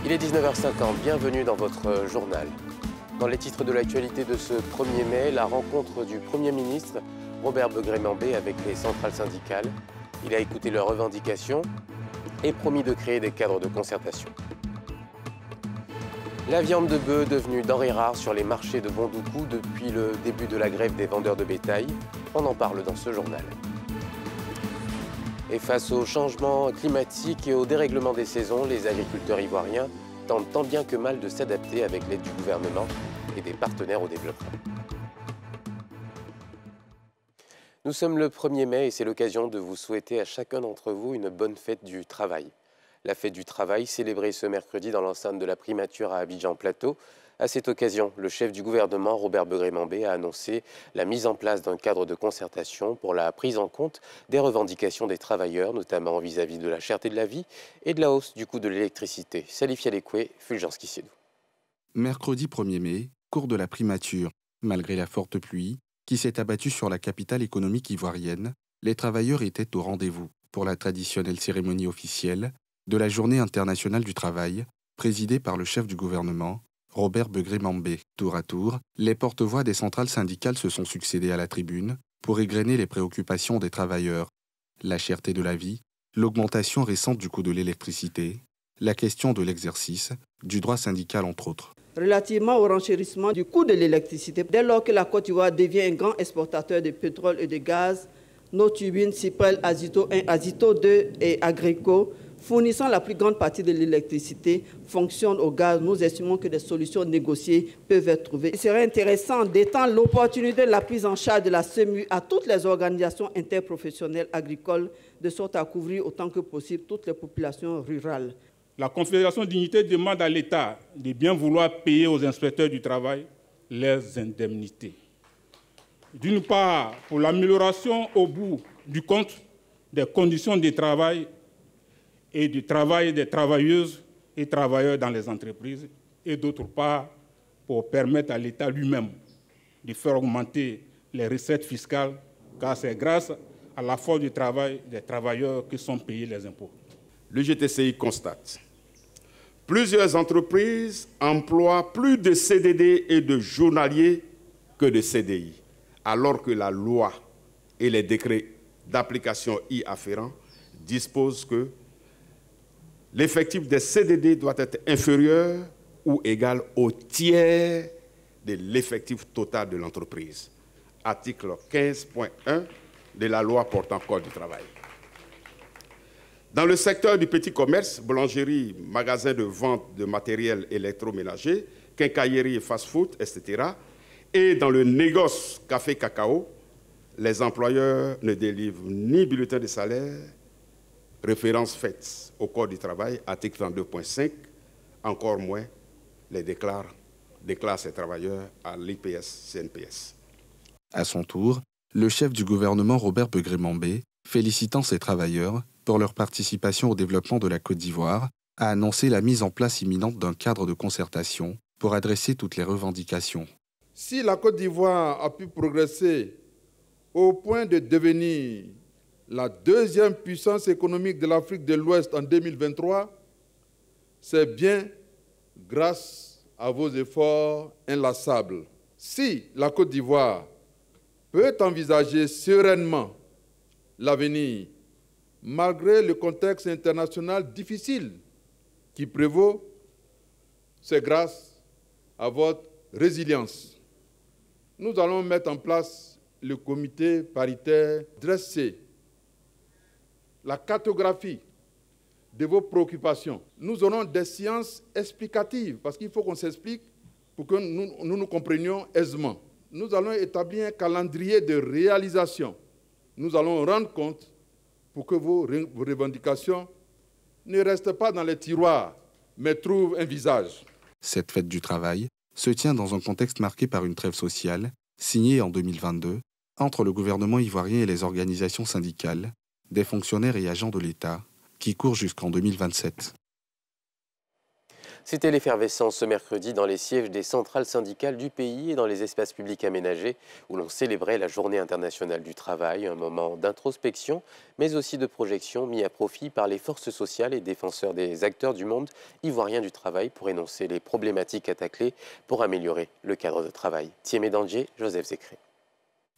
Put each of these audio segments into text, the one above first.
Il est 19h50, bienvenue dans votre journal. Dans les titres de l'actualité de ce 1er mai, la rencontre du Premier ministre Robert Begré-Mambé avec les centrales syndicales. Il a écouté leurs revendications et promis de créer des cadres de concertation. La viande de bœuf devenue denrée rare sur les marchés de Bondoukou depuis le début de la grève des vendeurs de bétail. On en parle dans ce journal. Et face au changement climatique et au dérèglement des saisons, les agriculteurs ivoiriens tentent tant bien que mal de s'adapter avec l'aide du gouvernement et des partenaires au développement. Nous sommes le 1er mai et c'est l'occasion de vous souhaiter à chacun d'entre vous une bonne fête du travail. La fête du travail célébrée ce mercredi dans l'enceinte de la primature à Abidjan-Plateau. À cette occasion, le chef du gouvernement, Robert Begré-Mambé, a annoncé la mise en place d'un cadre de concertation pour la prise en compte des revendications des travailleurs, notamment vis-à-vis de la cherté de la vie et de la hausse du coût de l'électricité. Salif Yalekwe, Fulgence Kissédou. Mercredi 1er mai, cours de la primature. Malgré la forte pluie qui s'est abattue sur la capitale économique ivoirienne, les travailleurs étaient au rendez-vous pour la traditionnelle cérémonie officielle de la Journée internationale du travail, présidée par le chef du gouvernement, Robert Begré-Mambé. Tour à tour, les porte-voix des centrales syndicales se sont succédés à la tribune pour égrener les préoccupations des travailleurs. La cherté de la vie, l'augmentation récente du coût de l'électricité, la question de l'exercice, du droit syndical entre autres. Relativement au renchérissement du coût de l'électricité, dès lors que la Côte d'Ivoire devient un grand exportateur de pétrole et de gaz, nos turbines Cipel, Azito 1, Azito 2 et Agrico, fournissant la plus grande partie de l'électricité, fonctionnent au gaz. Nous estimons que des solutions négociées peuvent être trouvées. Il serait intéressant d'étendre l'opportunité de la prise en charge de la SEMU à toutes les organisations interprofessionnelles agricoles, de sorte à couvrir autant que possible toutes les populations rurales. La Confédération Dignité demande à l'État de bien vouloir payer aux inspecteurs du travail leurs indemnités. D'une part, pour l'amélioration au bout du compte des conditions de travail et du travail des travailleuses et travailleurs dans les entreprises, et d'autre part, pour permettre à l'État lui-même de faire augmenter les recettes fiscales, car c'est grâce à la force du travail des travailleurs que sont payés les impôts. Le GTCI constate plusieurs entreprises emploient plus de CDD et de journaliers que de CDI, alors que la loi et les décrets d'application y afférents disposent que l'effectif des CDD doit être inférieur ou égal au tiers de l'effectif total de l'entreprise. Article 15.1 de la loi portant Code du travail. Dans le secteur du petit commerce, boulangerie, magasin de vente de matériel électroménager, quincaillerie et fast-food, etc., et dans le négoce café-cacao, les employeurs ne délivrent ni bulletin de salaire, référence faite au Code du travail, article 32.5, encore moins les déclarent ces travailleurs à l'IPS-CNPS. À son tour, le chef du gouvernement Robert Begré-Mambé, félicitant ces travailleurs pour leur participation au développement de la Côte d'Ivoire, a annoncé la mise en place imminente d'un cadre de concertation pour adresser toutes les revendications. Si la Côte d'Ivoire a pu progresser au point de devenir la deuxième puissance économique de l'Afrique de l'Ouest en 2023, c'est bien grâce à vos efforts inlassables. Si la Côte d'Ivoire peut envisager sereinement l'avenir, malgré le contexte international difficile qui prévaut, c'est grâce à votre résilience. Nous allons mettre en place le comité paritaire, dresser la cartographie de vos préoccupations. Nous aurons des séances explicatives, parce qu'il faut qu'on s'explique pour que nous comprenions aisément. Nous allons établir un calendrier de réalisation. Nous allons rendre compte pour que vos revendications ne restent pas dans les tiroirs, mais trouvent un visage. Cette fête du travail se tient dans un contexte marqué par une trêve sociale, signée en 2022, entre le gouvernement ivoirien et les organisations syndicales, des fonctionnaires et agents de l'État, qui court jusqu'en 2027. C'était l'effervescence ce mercredi dans les sièges des centrales syndicales du pays et dans les espaces publics aménagés où l'on célébrait la Journée internationale du travail, un moment d'introspection mais aussi de projection mis à profit par les forces sociales et défenseurs des acteurs du monde ivoirien du travail pour énoncer les problématiques à tacler pour améliorer le cadre de travail. Thiémé Dandier, Joseph Zécré.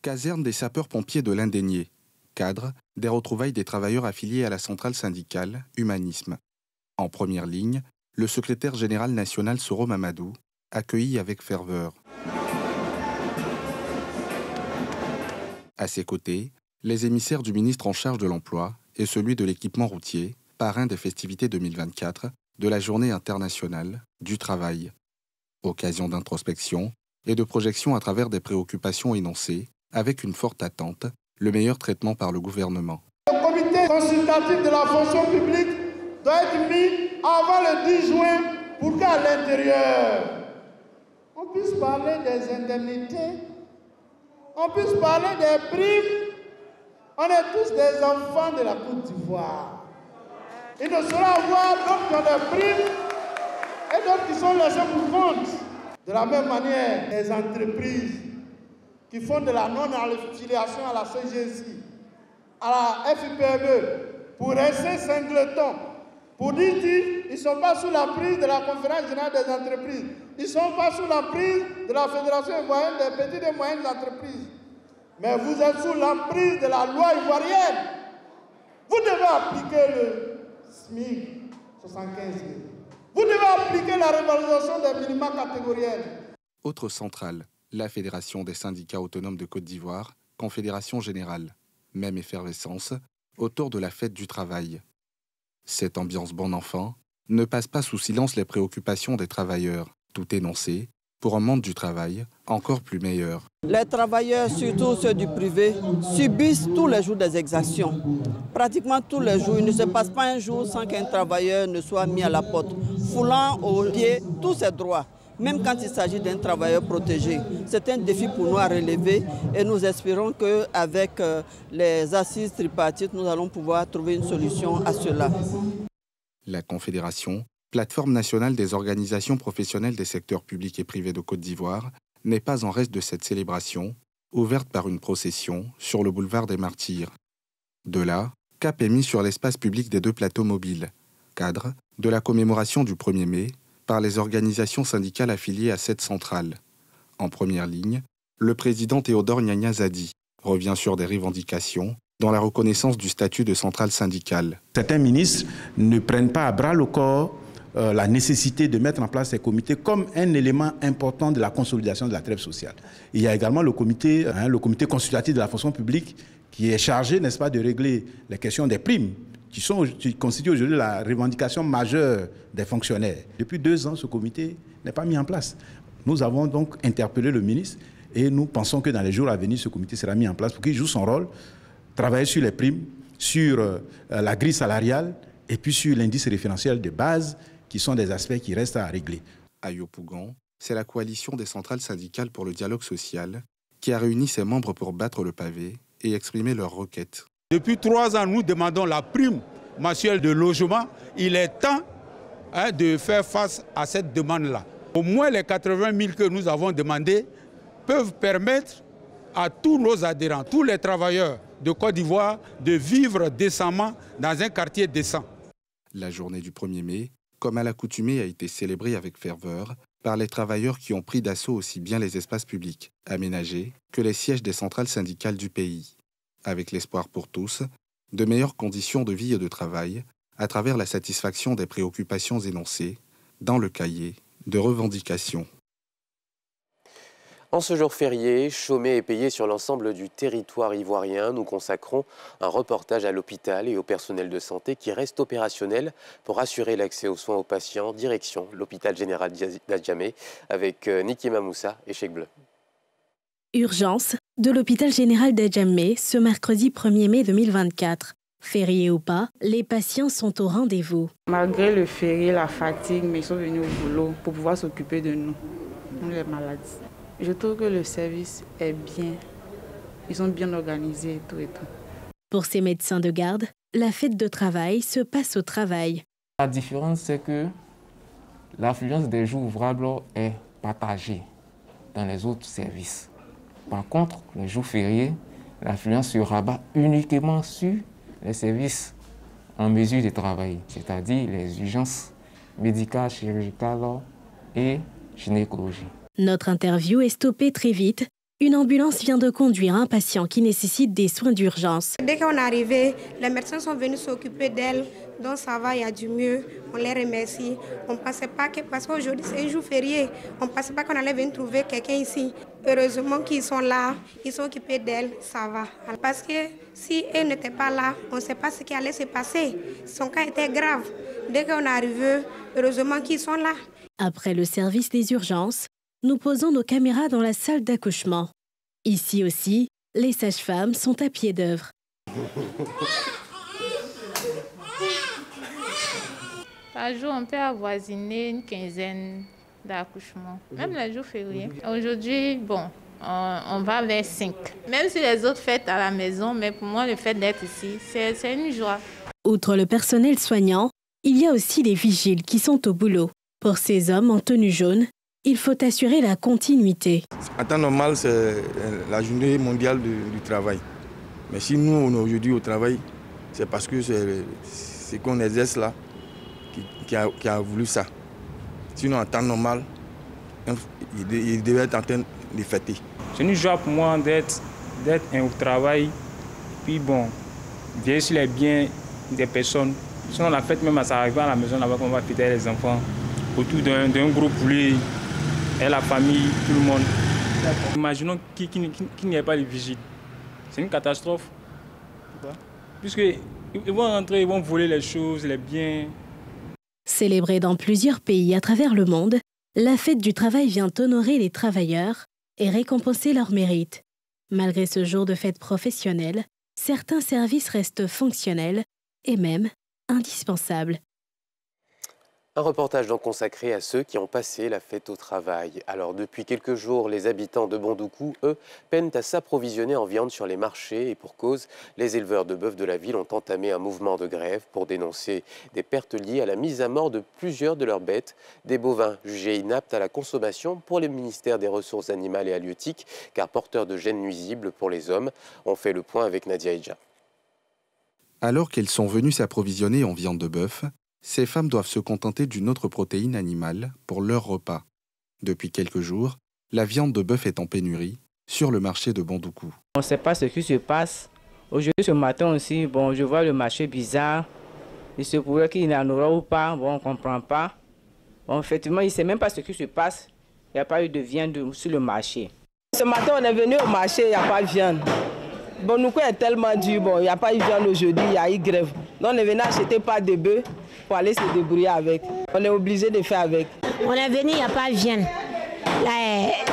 Caserne des sapeurs-pompiers de l'Indénié. Cadre des retrouvailles des travailleurs affiliés à la centrale syndicale Humanisme. En première ligne, le secrétaire général national Soro Mamadou, accueilli avec ferveur. À ses côtés, les émissaires du ministre en charge de l'emploi et celui de l'équipement routier, parrain des festivités 2024 de la Journée internationale du travail. Occasion d'introspection et de projection à travers des préoccupations énoncées, avec une forte attente, le meilleur traitement par le gouvernement. Le comité consultatif de la fonction publique doit être mis avant le 10 juin pour qu'à l'intérieur, on puisse parler des indemnités, on puisse parler des primes. On est tous des enfants de la Côte d'Ivoire. Il ne saurait avoir d'autres qui ont des primes et d'autres qui sont laissés pour compte. De la même manière, les entreprises qui font de la non-affiliation à la CGSI, à la FIPME, pour rester singletons, pour dire qu'ils ne sont pas sous la prise de la Conférence générale des entreprises, ils ne sont pas sous la prise de la Fédération ivoirienne des petites et moyennes entreprises. Mais vous êtes sous l'emprise de la loi ivoirienne. Vous devez appliquer le SMIC 75 000. Vous devez appliquer la revalorisation des minima catégoriels. Autre centrale, la Fédération des syndicats autonomes de Côte d'Ivoire, Confédération générale. Même effervescence autour de la fête du travail. Cette ambiance bon enfant ne passe pas sous silence les préoccupations des travailleurs, tout énoncé pour un monde du travail encore plus meilleur. Les travailleurs, surtout ceux du privé, subissent tous les jours des exactions. Pratiquement tous les jours, il ne se passe pas un jour sans qu'un travailleur ne soit mis à la porte, foulant aux pieds tous ses droits, même quand il s'agit d'un travailleur protégé. C'est un défi pour nous à relever et nous espérons qu'avec les assises tripartites, nous allons pouvoir trouver une solution à cela. La Confédération, plateforme nationale des organisations professionnelles des secteurs publics et privés de Côte d'Ivoire, n'est pas en reste de cette célébration, ouverte par une procession sur le boulevard des Martyrs. De là, cap est mis sur l'espace public des deux plateaux mobiles, cadre de la commémoration du 1er mai par les organisations syndicales affiliées à cette centrale. En première ligne, le président Théodore Gnagna Zadi revient sur des revendications dans la reconnaissance du statut de centrale syndicale. Certains ministres ne prennent pas à bras le corps la nécessité de mettre en place ces comités comme un élément important de la consolidation de la trêve sociale. Il y a également le comité consultatif de la fonction publique qui est chargé, n'est-ce pas, de régler les questions des primes qui constituent aujourd'hui la revendication majeure des fonctionnaires. Depuis 2 ans, ce comité n'est pas mis en place. Nous avons donc interpellé le ministre et nous pensons que dans les jours à venir, ce comité sera mis en place pour qu'il joue son rôle, travailler sur les primes, sur la grille salariale et puis sur l'indice référentiel de base, qui sont des aspects qui restent à régler. À Yopougon, c'est la coalition des centrales syndicales pour le dialogue social qui a réuni ses membres pour battre le pavé et exprimer leurs requêtes. Depuis 3 ans, nous demandons la prime mensuelle de logement. Il est temps de faire face à cette demande-là. Au moins les 80 000 que nous avons demandés peuvent permettre à tous nos adhérents, tous les travailleurs de Côte d'Ivoire, de vivre décemment dans un quartier décent. La journée du 1er mai, comme à l'accoutumée, a été célébrée avec ferveur par les travailleurs qui ont pris d'assaut aussi bien les espaces publics aménagés que les sièges des centrales syndicales du pays, avec l'espoir pour tous de meilleures conditions de vie et de travail à travers la satisfaction des préoccupations énoncées dans le cahier de revendications. En ce jour férié, chômé et payé sur l'ensemble du territoire ivoirien, nous consacrons un reportage à l'hôpital et au personnel de santé qui reste opérationnel pour assurer l'accès aux soins aux patients. Direction l'hôpital général d'Adjamé avec Niki Mamoussa et Cheikh Bleu. Urgence de l'hôpital général d'Adjamé ce mercredi 1er mai 2024. Férié ou pas, les patients sont au rendez-vous. Malgré le férié, la fatigue, mais ils sont venus au boulot pour pouvoir s'occuper de nous les malades. Je trouve que le service est bien. Ils sont bien organisés et tout. Pour ces médecins de garde, la fête de travail se passe au travail. La différence, c'est que l'affluence des jours ouvrables est partagée dans les autres services. Par contre, les jours fériés, l'affluence se rabat uniquement sur les services en mesure de travailler, c'est-à-dire les urgences médicales, chirurgicales et gynécologie. Notre interview est stoppée très vite. Une ambulance vient de conduire un patient qui nécessite des soins d'urgence. Dès qu'on est arrivé, les médecins sont venus s'occuper d'elle, donc ça va, il y a du mieux. On les remercie. On ne pensait pas que, parce qu'aujourd'hui c'est un jour férié, on ne pensait pas qu'on allait venir trouver quelqu'un ici. Heureusement qu'ils sont là, ils sont occupés d'elle, ça va. Parce que si elle n'était pas là, on ne sait pas ce qui allait se passer. Son cas était grave. Dès qu'on est arrivé, heureusement qu'ils sont là. Après le service des urgences, nous posons nos caméras dans la salle d'accouchement. Ici aussi, les sages-femmes sont à pied d'œuvre. Par jour, on peut avoisiner une quinzaine d'accouchements, même les jours fériés. Aujourd'hui, bon, on va vers 5. Même si les autres fêtent à la maison, mais pour moi, le fait d'être ici, c'est une joie. Outre le personnel soignant, il y a aussi les vigiles qui sont au boulot. Pour ces hommes en tenue jaune, il faut assurer la continuité. En temps normal, c'est la journée mondiale du travail. Mais si nous, on est aujourd'hui au travail, c'est parce que c'est ce qu'on exerce là qui a voulu ça. Sinon, en temps normal, il devait être en train de fêter. C'est une joie pour moi d'être au travail. Puis bon, veiller sur les biens des personnes. Sinon, la fête même, ça arrive à la maison là-bas qu'on va fêter les enfants autour d'un groupe poulet. Et la famille, tout le monde. Imaginons qu'il n'y ait pas de vigile. C'est une catastrophe. Puisqu'ils vont rentrer, ils vont voler les choses, les biens. Célébrée dans plusieurs pays à travers le monde, la fête du travail vient honorer les travailleurs et récompenser leurs mérites. Malgré ce jour de fête professionnelle, certains services restent fonctionnels et même indispensables. Un reportage donc consacré à ceux qui ont passé la fête au travail. Alors depuis quelques jours, les habitants de Bondoukou, eux, peinent à s'approvisionner en viande sur les marchés et pour cause, les éleveurs de bœufs de la ville ont entamé un mouvement de grève pour dénoncer des pertes liées à la mise à mort de plusieurs de leurs bêtes, des bovins jugés inaptes à la consommation pour les ministères des Ressources animales et halieutiques, car porteurs de gènes nuisibles pour les hommes. On fait le point avec Nadia Idja. Alors qu'elles sont venues s'approvisionner en viande de bœuf, ces femmes doivent se contenter d'une autre protéine animale pour leur repas. Depuis quelques jours, la viande de bœuf est en pénurie sur le marché de Bondoukou. On ne sait pas ce qui se passe. Aujourd'hui, ce matin aussi, bon, je vois le marché bizarre. Il se pourrait qu'il y en aura ou pas, bon, on ne comprend pas. Bon, effectivement, il ne sait même pas ce qui se passe. Il n'y a pas eu de viande sur le marché. Ce matin, on est venu au marché, il n'y a pas de viande. Bondoukou est tellement dur, bon, il n'y a pas eu de viande aujourd'hui, il y a eu grève. Donc on est venu acheter pas de bœufs pour aller se débrouiller avec. On est obligé de faire avec. On est venu, il n'y a pas de viande.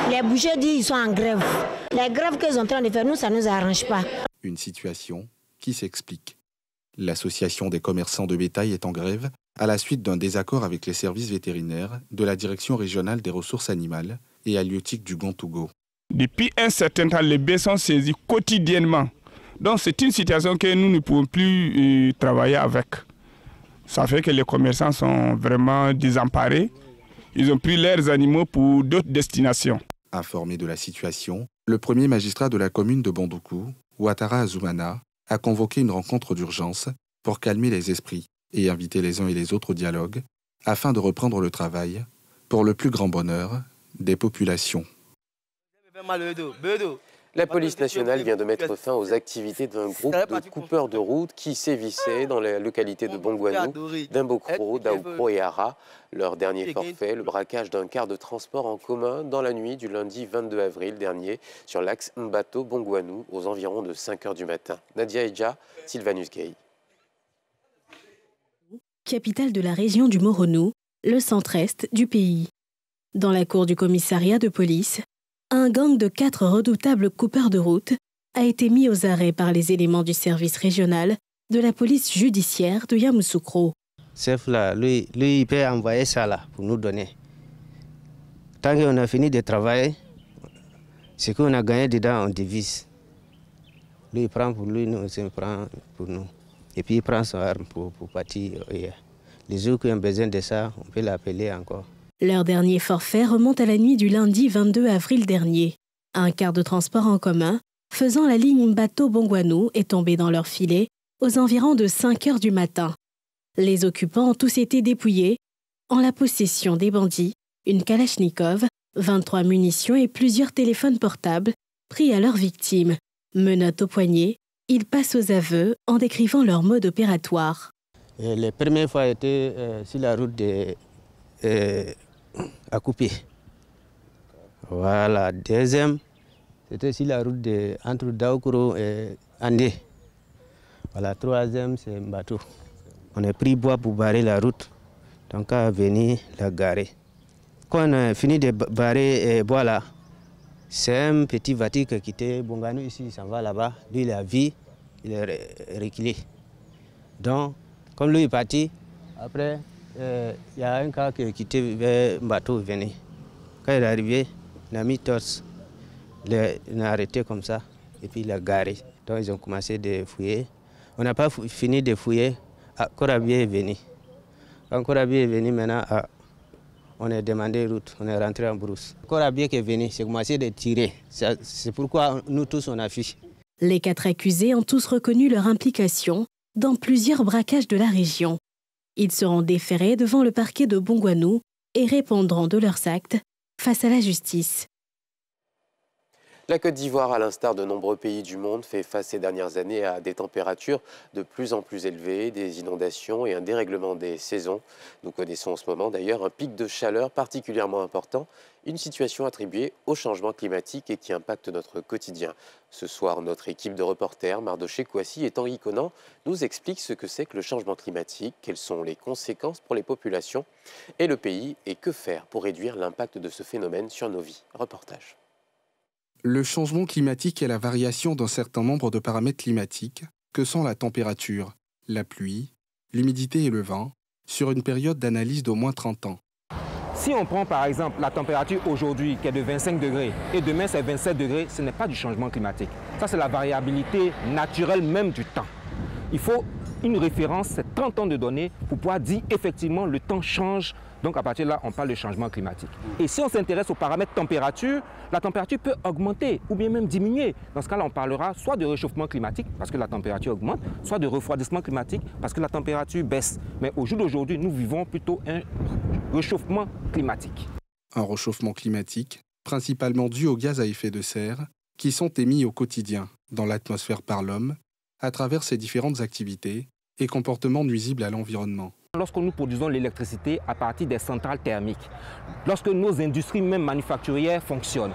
Les bouchers disent qu'ils sont en grève. Les grèves qu'ils sont en train de faire, nous, ça ne nous arrange pas. Une situation qui s'explique. L'association des commerçants de bétail est en grève à la suite d'un désaccord avec les services vétérinaires de la Direction régionale des ressources animales et halieutiques du Gontougo. Depuis un certain temps, les baies sont saisies quotidiennement. Donc c'est une situation que nous ne pouvons plus travailler avec. Ça fait que les commerçants sont vraiment désemparés. Ils ont pris leurs animaux pour d'autres destinations. Informé de la situation, le premier magistrat de la commune de Bondoukou, Ouattara Azoumana, a convoqué une rencontre d'urgence pour calmer les esprits et inviter les uns et les autres au dialogue afin de reprendre le travail pour le plus grand bonheur des populations. La police nationale vient de mettre fin aux activités d'un groupe de coupeurs de route qui sévissaient dans la localité de Bongouanou, d'Imbokro, d'Aoukro et Ara. Leur dernier forfait, le braquage d'un car de transport en commun dans la nuit du lundi 22 avril dernier sur l'axe Mbato-Bongouanou aux environs de 5 h du matin. Nadia Idja, Sylvanus Gay. Capitale de la région du Moronou, le centre-est du pays. Dans la cour du commissariat de police, un gang de 4 redoutables coupeurs de route a été mis aux arrêts par les éléments du service régional de la police judiciaire de Yamoussoukro. Chef là, lui, il peut envoyer ça là pour nous donner. Tant qu'on a fini de travailler, ce qu'on a gagné dedans, on divise. Lui, il prend pour lui, nous aussi, on prend pour nous. Et puis, il prend son arme pour partir. Les jours qui ont besoin de ça, on peut l'appeler encore. Leur dernier forfait remonte à la nuit du lundi 22 avril dernier. Un car de transport en commun, faisant la ligne Mbato-Bongwanou, est tombé dans leur filet aux environs de 5 heures du matin. Les occupants ont tous été dépouillés, en la possession des bandits, une Kalachnikov, 23 munitions et plusieurs téléphones portables pris à leurs victimes. Menottes au poignet, ils passent aux aveux en décrivant leur mode opératoire. Les premières fois étaient sur la route à couper. Voilà. Deuxième, c'était sur la route entre Daoukro et Andé. Voilà. Troisième, c'est Mbato. On a pris bois pour barrer la route, donc à venir la garer. Quand on a fini de barrer bois là, c'est un petit voiture qui quittait Bongwanou ici, il s'en va là-bas. Lui, il a vu, il est reculé. Donc, comme lui est parti, après, il y a un cas qui est quitté vers Mbato, il venait. Quand il est arrivé, il a mis torse. Il a arrêté comme ça, et puis il a garé. Donc, ils ont commencé de fouiller. On n'a pas fini de fouiller. Korabié est venu. Quand Korabié est venu, maintenant, on a demandé route, on est rentré en brousse. Korabié qui est venu, c'est commencé de tirer. C'est pourquoi nous tous, on a fui. Les 4 accusés ont tous reconnu leur implication dans plusieurs braquages de la région. Ils seront déférés devant le parquet de Bongwanou et répondront de leurs actes face à la justice. La Côte d'Ivoire, à l'instar de nombreux pays du monde, fait face ces dernières années à des températures de plus en plus élevées, des inondations et un dérèglement des saisons. Nous connaissons en ce moment d'ailleurs un pic de chaleur particulièrement important, une situation attribuée au changement climatique et qui impacte notre quotidien. Ce soir, notre équipe de reporters, Mardoché Kouassi et Tanguy Conan, nous explique ce que c'est que le changement climatique, quelles sont les conséquences pour les populations et le pays, et que faire pour réduire l'impact de ce phénomène sur nos vies. Reportage. Le changement climatique est la variation d'un certain nombre de paramètres climatiques, que sont la température, la pluie, l'humidité et le vent, sur une période d'analyse d'au moins 30 ans. Si on prend par exemple la température aujourd'hui qui est de 25 degrés et demain c'est 27 degrés, ce n'est pas du changement climatique. Ça c'est la variabilité naturelle même du temps. Il faut une référence, c'est 30 ans de données pour pouvoir dire effectivement le temps change. Donc à partir de là, on parle de changement climatique. Et si on s'intéresse aux paramètres température, la température peut augmenter ou bien même diminuer. Dans ce cas-là, on parlera soit de réchauffement climatique parce que la température augmente, soit de refroidissement climatique parce que la température baisse. Mais au jour d'aujourd'hui, nous vivons plutôt un réchauffement climatique. Un réchauffement climatique, principalement dû aux gaz à effet de serre, qui sont émis au quotidien dans l'atmosphère par l'homme, à travers ses différentes activités et comportements nuisibles à l'environnement. Lorsque nous produisons l'électricité à partir des centrales thermiques, lorsque nos industries même manufacturières fonctionnent,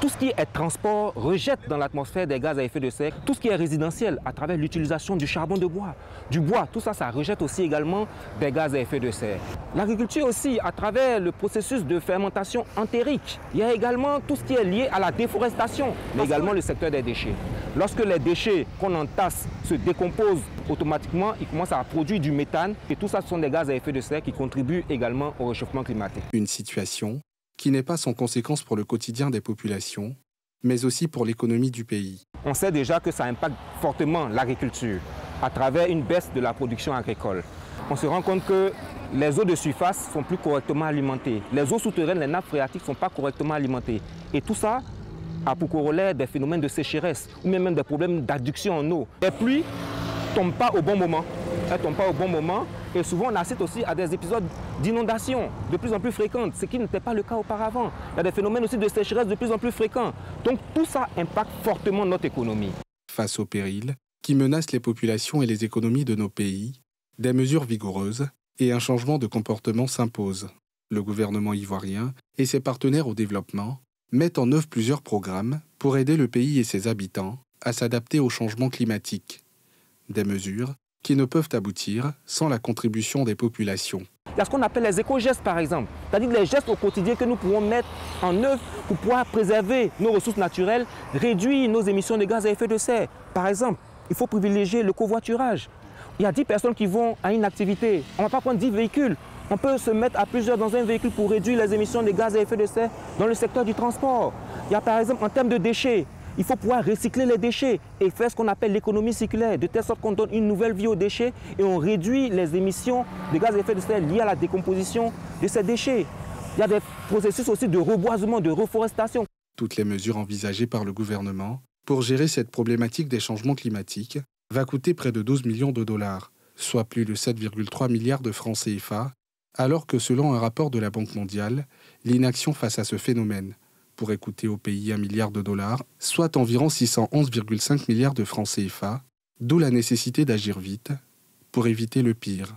tout ce qui est transport rejette dans l'atmosphère des gaz à effet de serre, tout ce qui est résidentiel à travers l'utilisation du charbon de bois, du bois, tout ça, ça rejette aussi également des gaz à effet de serre. L'agriculture aussi à travers le processus de fermentation entérique. Il y a également tout ce qui est lié à la déforestation, mais également le secteur des déchets. Lorsque les déchets qu'on entasse se décomposent automatiquement, ils commencent à produire du méthane et tout ça, ce sont des gaz à effet de serre qui contribuent également au réchauffement climatique. Une situation qui n'est pas sans conséquence pour le quotidien des populations, mais aussi pour l'économie du pays. On sait déjà que ça impacte fortement l'agriculture à travers une baisse de la production agricole. On se rend compte que les eaux de surface sont plus correctement alimentées. Les eaux souterraines, les nappes phréatiques ne sont pas correctement alimentées. Et tout ça a pour corollaire des phénomènes de sécheresse ou même des problèmes d'adduction en eau. Les pluies ne tombent pas au bon moment. Elles ne tombent pas au bon moment. Et souvent, on assiste aussi à des épisodes d'inondation de plus en plus fréquentes, ce qui n'était pas le cas auparavant. Il y a des phénomènes aussi de sécheresse de plus en plus fréquents. Donc tout ça impacte fortement notre économie. Face aux périls qui menacent les populations et les économies de nos pays, des mesures vigoureuses et un changement de comportement s'imposent. Le gouvernement ivoirien et ses partenaires au développement mettent en œuvre plusieurs programmes pour aider le pays et ses habitants à s'adapter au changement climatique. Des mesures qui ne peuvent aboutir sans la contribution des populations. Il y a ce qu'on appelle les éco-gestes par exemple, c'est-à-dire les gestes au quotidien que nous pouvons mettre en œuvre pour pouvoir préserver nos ressources naturelles, réduire nos émissions de gaz à effet de serre. Par exemple, il faut privilégier le covoiturage. Il y a 10 personnes qui vont à une activité, on ne va pas prendre 10 véhicules. On peut se mettre à plusieurs dans un véhicule pour réduire les émissions de gaz à effet de serre dans le secteur du transport. Il y a par exemple en termes de déchets, Il faut pouvoir recycler les déchets et faire ce qu'on appelle l'économie circulaire, de telle sorte qu'on donne une nouvelle vie aux déchets et on réduit les émissions de gaz à effet de serre liées à la décomposition de ces déchets. Il y a des processus aussi de reboisement, de reforestation. Toutes les mesures envisagées par le gouvernement pour gérer cette problématique des changements climatiques va coûter près de 12 millions de dollars, soit plus de 7,3 milliards de francs CFA, alors que selon un rapport de la Banque mondiale, l'inaction face à ce phénomène pourrait coûter au pays 1 milliard de dollars, soit environ 611,5 milliards de francs CFA, d'où la nécessité d'agir vite pour éviter le pire.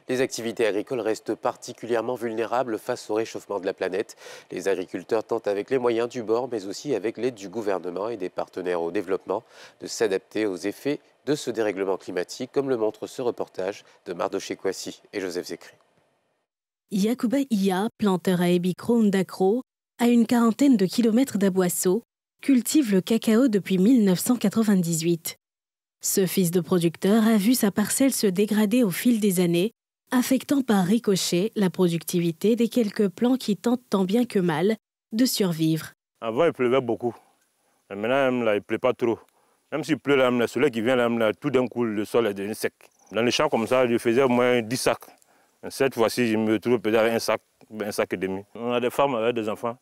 Les activités agricoles restent particulièrement vulnérables face au réchauffement de la planète. Les agriculteurs tentent avec les moyens du bord, mais aussi avec l'aide du gouvernement et des partenaires au développement, de s'adapter aux effets de ce dérèglement climatique, comme le montre ce reportage de Mardoché Kouassi et Joseph Zécré. Yacouba Iya, planteur à Ebikro Ndakro, à une quarantaine de kilomètres d'Aboisseau, cultive le cacao depuis 1998. Ce fils de producteur a vu sa parcelle se dégrader au fil des années, affectant par ricochet la productivité des quelques plants qui tentent tant bien que mal de survivre. Avant, il pleuvait beaucoup. Mais maintenant, il ne pleut pas trop. Même s'il pleut, le soleil qui vient, tout d'un coup, le sol est devenu sec. Dans les champs comme ça, je faisais au moins 10 sacs. Cette fois-ci, je me trouve peut-être avec un sac et demi. On a des femmes avec des enfants.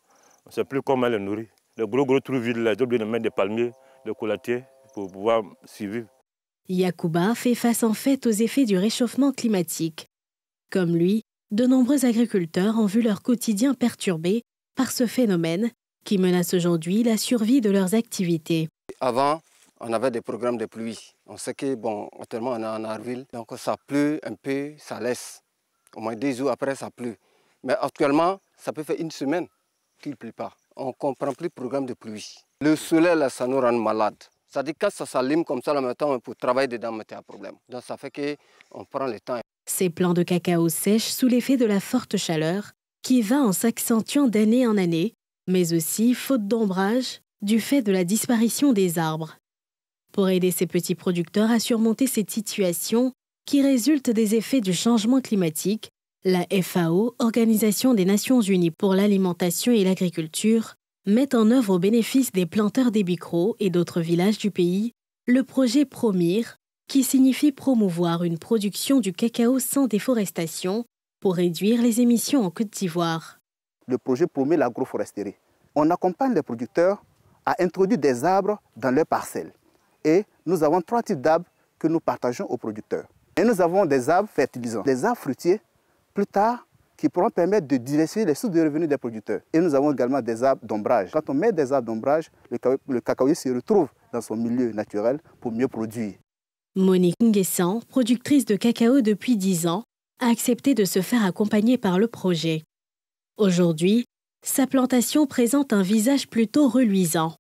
On ne sait plus comment les nourrir. Les gros trous vides, là, ils ont obligé de mettre des palmiers, des coulatiers pour pouvoir survivre. Yacouba fait face en fait aux effets du réchauffement climatique. Comme lui, de nombreux agriculteurs ont vu leur quotidien perturbé par ce phénomène qui menace aujourd'hui la survie de leurs activités. Avant, on avait des programmes de pluie. On sait que, actuellement, on est en avril, donc ça pleut un peu, ça laisse. Au moins 2 jours après, ça pleut. Mais actuellement, ça peut faire 1 semaine qu'il ne pleut pas. On ne comprend plus le programme de pluie. Le soleil, là, ça nous rend malades. Ça dit que quand ça s'allume comme ça, maintenant, pour travailler dedans, c'est un problème. Donc ça fait qu'on prend le temps. Ces plants de cacao sèchent sous l'effet de la forte chaleur qui va en s'accentuant d'année en année, mais aussi faute d'ombrage du fait de la disparition des arbres. Pour aider ces petits producteurs à surmonter cette situation qui résulte des effets du changement climatique, la FAO, Organisation des Nations Unies pour l'alimentation et l'agriculture, met en œuvre au bénéfice des planteurs d'Ebikro et d'autres villages du pays le projet PROMIR, qui signifie promouvoir une production du cacao sans déforestation pour réduire les émissions en Côte d'Ivoire. Le projet promet l'agroforesterie. On accompagne les producteurs à introduire des arbres dans leurs parcelles. Et nous avons 3 types d'arbres que nous partageons aux producteurs. Et nous avons des arbres fertilisants, des arbres fruitiers, plus tard, qui pourront permettre de diversifier les sources de revenus des producteurs. Et nous avons également des arbres d'ombrage. Quand on met des arbres d'ombrage, le cacaoyer se retrouve dans son milieu naturel pour mieux produire. Monique Nguessan, productrice de cacao depuis 10 ans, a accepté de se faire accompagner par le projet. Aujourd'hui, sa plantation présente un visage plutôt reluisant.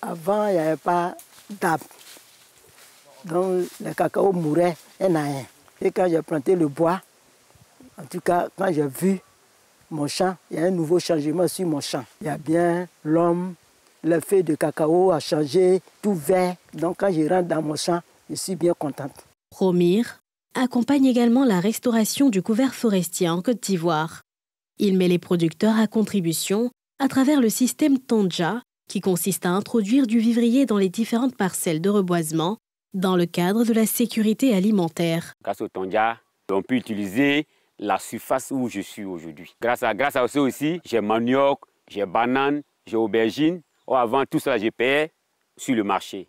Avant, il n'y avait pas d'arbres. Donc, le cacao mourait un à un. Et quand j'ai planté le bois, en tout cas, quand j'ai vu mon champ, il y a un nouveau changement sur mon champ. Il y a bien l'homme, le feuille de cacao a changé, tout vert. Donc, quand je rentre dans mon champ, je suis bien contente. PROMIR accompagne également la restauration du couvert forestier en Côte d'Ivoire. Il met les producteurs à contribution à travers le système Tonja, qui consiste à introduire du vivrier dans les différentes parcelles de reboisement dans le cadre de la sécurité alimentaire. Grâce au Tonja, on peut utiliser la surface où je suis aujourd'hui. Grâce à ça aussi, j'ai manioc, j'ai banane, j'ai aubergine. Avant, tout ça, j'ai payé sur le marché.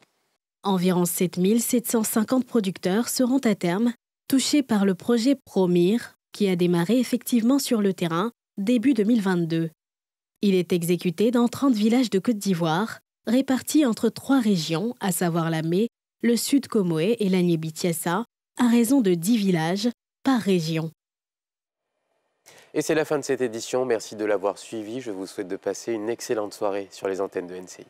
Environ 7750 producteurs seront à terme touchés par le projet PROMIR, qui a démarré effectivement sur le terrain début 2022. Il est exécuté dans 30 villages de Côte d'Ivoire, répartis entre 3 régions, à savoir la Mé, le Sud Comoé et l'Agné-Bitiassa, à raison de 10 villages par région. Et c'est la fin de cette édition. Merci de l'avoir suivi. Je vous souhaite de passer une excellente soirée sur les antennes de NCI.